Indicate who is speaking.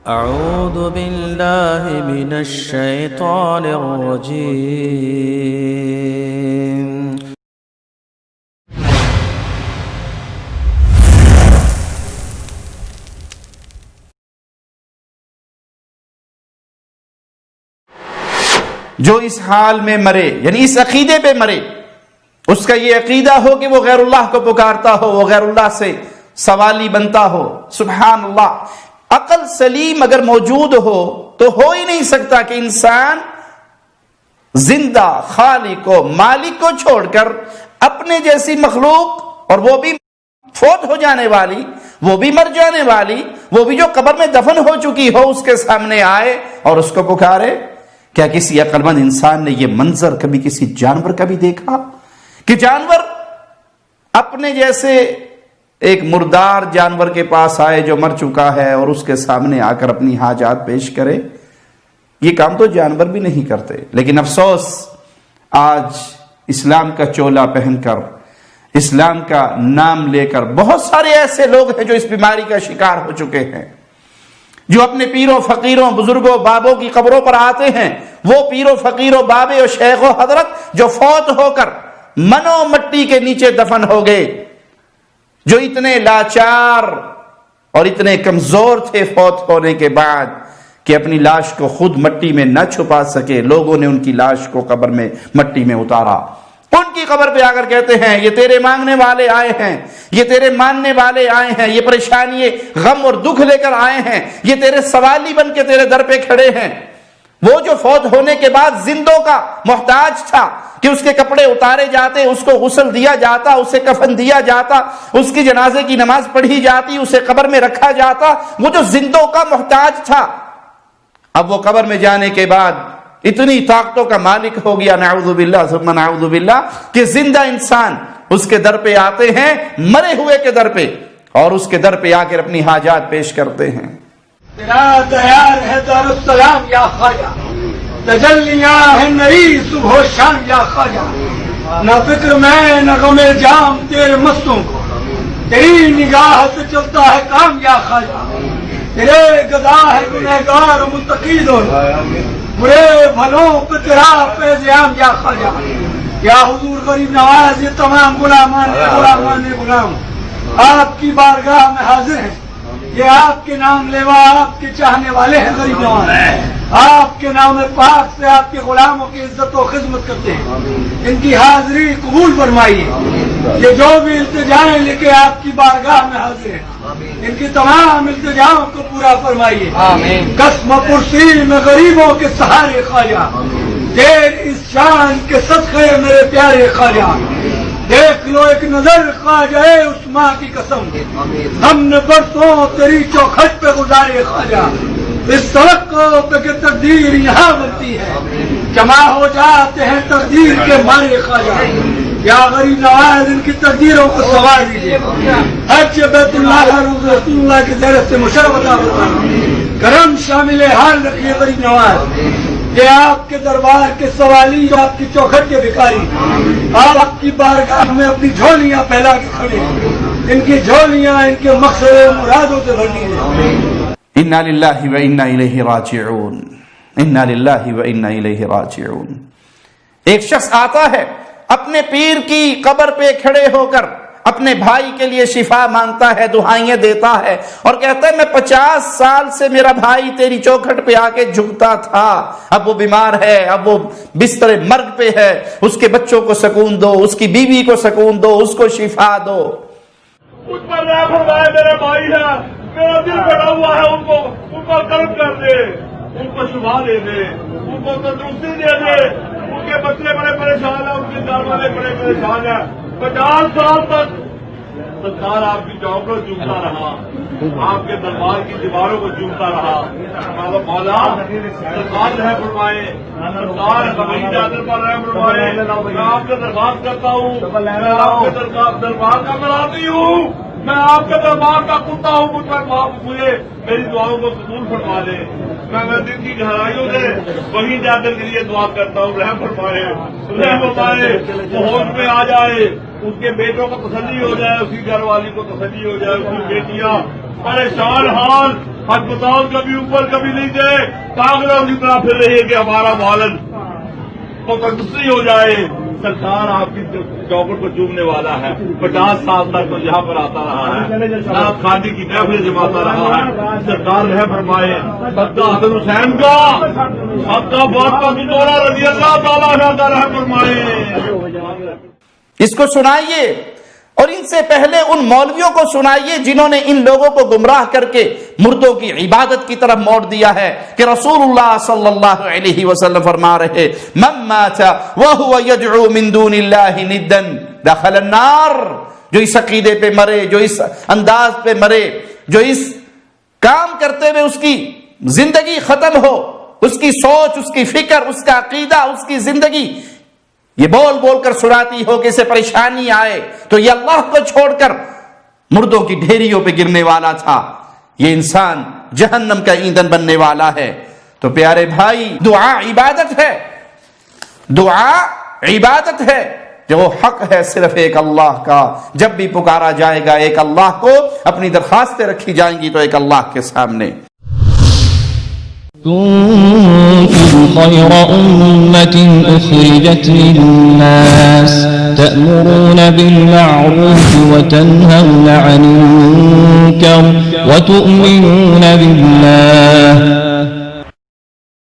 Speaker 1: أعوذ بالله من الشيطان الرجيم.
Speaker 2: جو اس حال میں مرے، یعنی اس عقیدے پہ مرے، اس کا یہ عقیدہ ہو کہ وہ غیر اللہ کو پکارتا ہو، وہ غیر اللہ سے سوالی بنتا ہو، سبحان اللہ، عقل سلیم اگر موجود ہو تو ہو ہی نہیں سکتا کہ انسان زندہ خالق و مالک کو چھوڑ کر اپنے جیسی مخلوق، اور وہ بھی فوت ہو جانے والی، وہ بھی مر جانے والی، وہ بھی جو قبر میں دفن ہو چکی ہو، اس کے سامنے آئے اور اس کو پکارے۔ کیا کسی عقل مند انسان نے یہ منظر کبھی کسی جانور کا بھی دیکھا کہ جانور اپنے جیسے ایک مردار جانور کے پاس آئے جو مر چکا ہے اور اس کے سامنے آ کر اپنی حاجات پیش کرے؟ یہ کام تو جانور بھی نہیں کرتے۔ لیکن افسوس، آج اسلام کا چولا پہن کر، اسلام کا نام لے کر بہت سارے ایسے لوگ ہیں جو اس بیماری کا شکار ہو چکے ہیں، جو اپنے پیروں فقیروں بزرگوں بابوں کی قبروں پر آتے ہیں، وہ پیروں فقیروں بابے اور شیخ و حضرت جو فوت ہو کر منو مٹی کے نیچے دفن ہو گئے، جو اتنے لاچار اور اتنے کمزور تھے فوت ہونے کے بعد کہ اپنی لاش کو خود مٹی میں نہ چھپا سکے، لوگوں نے ان کی لاش کو قبر میں مٹی میں اتارا، ان کی قبر پہ آ کر کہتے ہیں یہ تیرے مانگنے والے آئے ہیں، یہ تیرے ماننے والے آئے ہیں، یہ پریشانی غم اور دکھ لے کر آئے ہیں، یہ تیرے سوالی بن کے تیرے در پہ کھڑے ہیں۔ وہ جو فوت ہونے کے بعد زندوں کا محتاج تھا کہ اس کے کپڑے اتارے جاتے، اس کو غسل دیا جاتا، اسے کفن دیا جاتا، اس کی جنازے کی نماز پڑھی جاتی، اسے قبر میں رکھا جاتا، وہ جو زندوں کا محتاج تھا، اب وہ قبر میں جانے کے بعد اتنی طاقتوں کا مالک ہو گیا، نعوذ باللہ ثم نعوذ باللہ، کہ زندہ انسان اس کے در پہ آتے ہیں، مرے ہوئے کے در پہ، اور اس کے در پہ آ کر اپنی حاجات پیش کرتے ہیں۔
Speaker 3: تیرا دیار ہے دار السلام یا خواجہ، تجلیاں ہے نئی صبح و شام یا خواجہ، نہ فکر میں نہ غم جام تیرے مستوں کو، تیری نگاہ سے چلتا ہے کام یا خواجہ، تیرے گدا ہے گنہگار و متقی دونوں، برے بھلوں پہ تیرا فیض عام یا خواجہ، یا حضور غریب نواز یہ تمام غلامان غلام آپ کی بارگاہ میں حاضر ہیں، یہ آپ کے نام لیوا آپ کے چاہنے والے ہیں غریب نواز، آپ کے نام پاک سے آپ کے غلاموں کی عزت و خدمت کرتے ہیں، ان کی حاضری قبول فرمائیے، یہ جو بھی التجائیں لے کے آپ کی بارگاہ میں حاضر ہیں ان کی تمام التجاؤں کو پورا فرمائیے۔ قسم پرسی میں غریبوں کے سہارے خواجہ، دیر اس شان کے صدقے میرے پیارے خواجہ، دیکھ لو ایک نظر خواجہ اس ماں کی قسم، ہم نے برسوں تیری چوکھٹ پہ گزارے خواجہ، اس سڑک کو پہ کہ تقدیر یہاں بنتی ہے، جمع ہو جاتے ہیں تقدیر کے مارے خواجہ، یا غریب نواز ان کی تقدیروں کو سوار دیجیے، حج بیت اللہ روز رسول اللہ کی زیارت سے مشرف عطا فرمائیے، کرم شامل حال رکھیے غریب نواز، یہ آپ کے دربار کے سوالی، آپ کی چوکھٹ کے بھکاری، آپ کی بارگاہ میں اپنی جھولیاں پھیلا کے کھڑے ہیں، ان کی جھولیاں ان کے مقصد مرادوں سے بھرنی ہیں۔
Speaker 2: انا للہ و انا الیہ راجعون، انا للہ و انا الیہ راجعون۔ ایک شخص آتا ہے اپنے پیر کی قبر پہ کھڑے ہو کر اپنے بھائی کے لیے شفا مانگتا ہے، دعائیں دیتا ہے اور کہتا ہے میں 50 سال سے میرا بھائی تیری چوکھٹ پہ آ کے جھکتا تھا، اب وہ بیمار ہے، اب وہ بستر مرگ پہ ہے، اس کے بچوں کو سکون دو، اس کی بیوی کو سکون دو، اس کو شفا دو۔
Speaker 4: مجھ پر رحم فرمائے، میرے بھائی ہے، میرا دل بڑا ہوا ہے، ان کو کرم کر دے، ان کو شفا دے دے، ان کو تندرستی دے دے، ان کے بچے بڑے پریشان ہیں، ان کے گھر والے بڑے پریشان ہیں، 50 سال تک سرکار آپ کی چوک کو چومتا رہا، آپ کے دربار کی دیواروں کو چومتا رہا، مولا سرکار رحم فرمائے، سرکار زمین جادر پر رحم فرمائے، میں آپ کا دربار کرتا ہوں، میں آپ کے دربار کا مراتی ہوں، میں آپ کے دربار کا کتا ہوں، مجھ پر معاف ہوئے، میری دعاؤں کو قبول فرما دے، میں دل کی گہرائیوں سے وہی جادر کے لیے دعا کرتا ہوں، رحم فرمائے، وہ ہوش میں آ جائے، اس کے بیٹوں کو تسلی ہو جائے، اس کی گھر والی کو تسلی ہو جائے، اس کی بیٹیاں پریشان حال ہسپتال کبھی اوپر کبھی نیچے کاغذوں کی طرح پھر رہی ہے کہ ہمارا والد کو تسلی ہو جائے۔ سرکار آپ کی چوکٹ کو چومنے والا ہے، 50 سال تک تو یہاں پر آتا رہا ہے، آپ خادی کی محفل جماتا رہا ہے۔ سرکار رہ فرمائے صدقہ حسن حسین کا، صدقہ فاطمہ بنت زہرا رضی اللہ تعالیٰ عنہا رہ فرمائے۔
Speaker 2: اس کو سنائیے اور ان سے پہلے ان مولویوں کو سنائیے جنہوں نے ان لوگوں کو گمراہ کر کے مردوں کی عبادت کی طرف موڑ دیا ہے کہ رسول اللہ صلی اللہ علیہ وسلم فرما رہے من مات وهو يدعو من دون اللہ ندا دخل النار۔ جو اس عقیدے پہ مرے، جو اس انداز پہ مرے، جو اس کام کرتے ہوئے اس کی زندگی ختم ہو، اس کی سوچ، اس کی فکر، اس کا عقیدہ، اس کی زندگی یہ بول بول کر سناتی ہو کہ اسے پریشانی آئے تو یہ اللہ کو چھوڑ کر مردوں کی ڈھیریوں پہ گرنے والا تھا، یہ انسان جہنم کا ایندھن بننے والا ہے۔ تو پیارے بھائی، دعا عبادت ہے، دعا عبادت ہے، جو حق ہے صرف ایک اللہ کا۔ جب بھی پکارا جائے گا ایک اللہ کو، اپنی درخواستیں رکھی جائیں گی تو ایک اللہ کے سامنے۔
Speaker 5: كنتم خير أمة أخرجت للناس تأمرون بالمعروف وتنهون عن المنكر وتؤمنون بالله